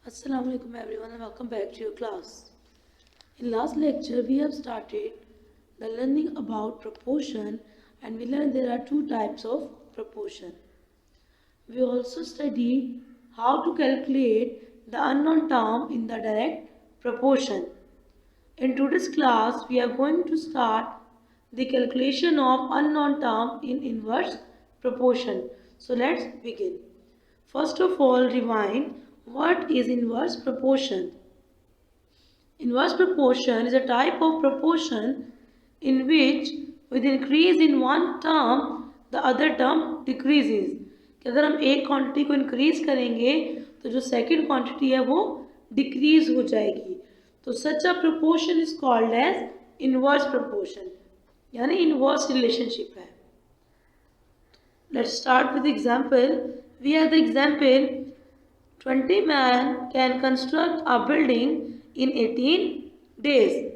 Assalamu alaikum everyone and welcome back to your class. In last lecture we have started the learning about proportion and we learned there are two types of proportion. We also studied how to calculate the unknown term in the direct proportion. In today's class we are going to start the calculation of unknown term in inverse proportion. So let's begin. First of all, rewind. What is inverse proportion? Inverse proportion is a type of proportion in which with increase in one term the other term decreases. कि अगर हम एक quantity को increase करेंगे तो जो second quantity है वो डिक्रीज हो जाएगी. तो सच अ proportion is called as inverse proportion, यानी inverse relationship है. Let's start with example. We have the example 20 men can construct a building in 18 days.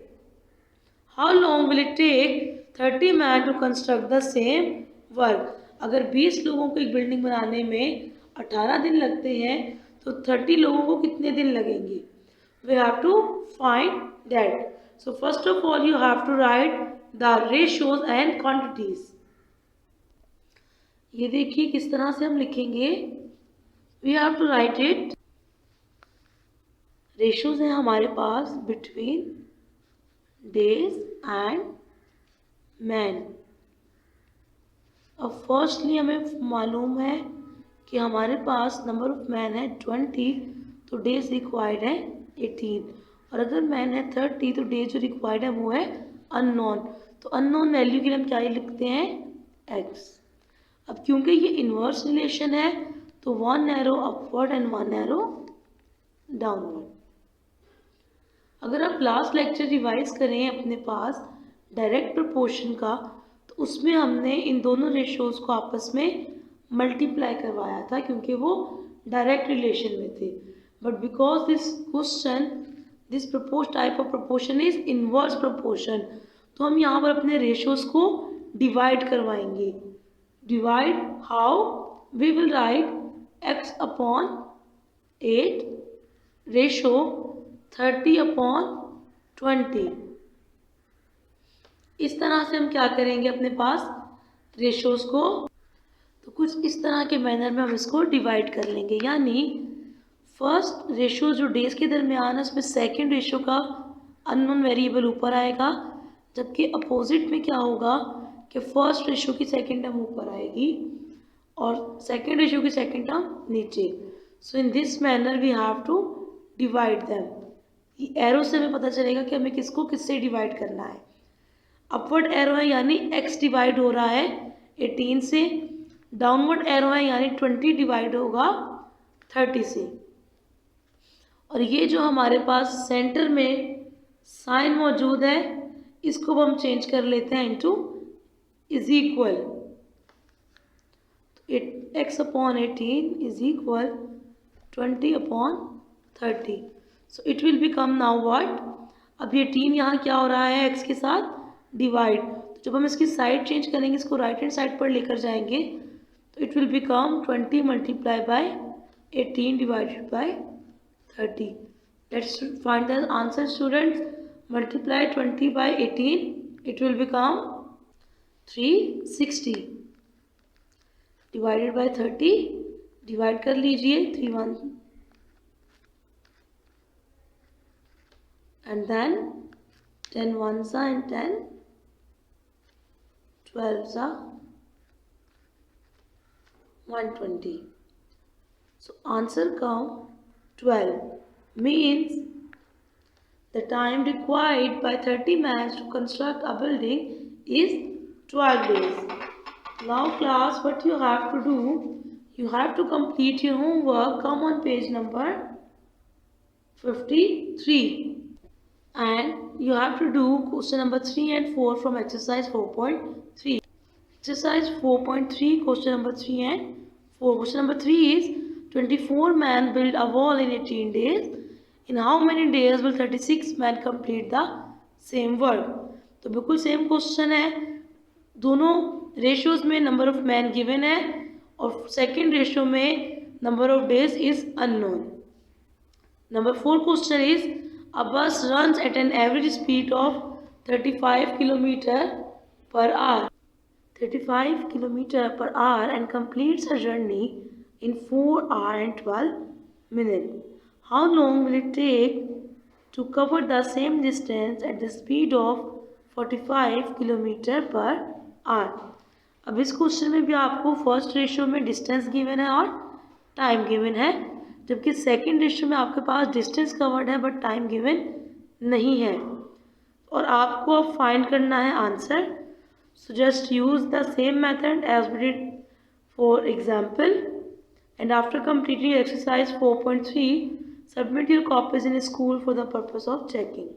How long will it take 30 men to construct the same work? अगर 20 लोगों को एक building बनाने में 18 दिन लगते हैं तो 30 लोगों को कितने दिन लगेंगे? We have to find that. So first of all you have to write the ratios and quantities. ये देखिए किस तरह से हम लिखेंगे. We have to write it. Ratios हैं हमारे पास बिटवीन डेज एंड मैन. अब फर्स्टली हमें मालूम है कि हमारे पास नंबर ऑफ मैन है 20 तो डेज रिक्वायर्ड है 18 और अगर मैन है 30 तो डेज जो रिक्वायर्ड है वो है अननोन. तो अननोन वैल्यू के लिए हम क्या लिखते हैं x. अब क्योंकि ये इन्वर्स रिलेशन है तो one arrow upward and one arrow downward. अगर आप लास्ट लेक्चर रिवाइज करें अपने पास डायरेक्ट प्रोपोर्शन का तो उसमें हमने इन दोनों रेशोज को आपस में मल्टीप्लाई करवाया था क्योंकि वो डायरेक्ट रिलेशन में थे. But because this question this propose type of proportion is inverse proportion तो हम यहाँ पर अपने रेशोज को डिवाइड करवाएंगे. Divide how? We will write x upon 8 ratio 30/20. इस तरह से हम क्या करेंगे अपने पास रेशोज को तो कुछ इस तरह के मैनर में हम इसको डिवाइड कर लेंगे. यानी फर्स्ट रेशो जो डेज के दरमियान है उसमें सेकंड रेशो का अननोन वेरिएबल ऊपर आएगा जबकि अपोजिट में क्या होगा कि फर्स्ट रेशो की सेकंड टर्म ऊपर आएगी और सेकंड रेशो की सेकंड टर्म नीचे. So in this manner we have to divide them. Arrow से हमें पता चलेगा कि हमें किसको किससे डिवाइड करना है. अपवर्ड एरो है यानी x डिवाइड हो रहा है 18 से. डाउनवर्ड एरो है यानी 20 डिवाइड होगा 30 से. और ये जो हमारे पास सेंटर में साइन मौजूद है इसको हम चेंज कर लेते हैं into is equal. x upon 18 is equal 20/30. So it will become now what. अब ये 18 यहाँ क्या हो रहा है x के साथ डिवाइड. तो जब हम इसकी साइड चेंज करेंगे इसको राइट हैंड साइड पर लेकर जाएंगे तो it will become 20 multiply by 18 divided by 30. Let's find the answer students. Multiply 20 by 18 it will become 360 divided by 30. Divide कर लीजिए 3 1 and then 10 ones are and 10 12s are 120. So answer come 12 means the time required by 30 men to construct a building is 12 days. Now class, what you have to do, you have to complete your homework. Come on page number 53 and you have to do question number 3 and 4 from exercise 4.3. Exercise 4.3 question number 3 and 4. Question number 3 is 24 men build a wall in 18 days. In how many days will 36 men complete the same work? तो बिल्कुल same question है. दोनों ratios में number of man given है और second ratio में number of days is unknown. Number 4 question is, a bus runs at an average speed of 35 km per hour. 35 km per hour and completes a journey in 4 hours and 12 minutes. How long will it take to cover the same distance at the speed of 45 km per hour? अब इस question में भी आपको first ratio में distance given है और time given है, जबकि सेकंड रेशियो में आपके पास डिस्टेंस कवर्ड है बट टाइम गिवन नहीं है और आपको अब फाइंड करना है answer. So just use the same method as we did for example, and after completing exercise 4.3, submit your copies in school for the purpose of checking.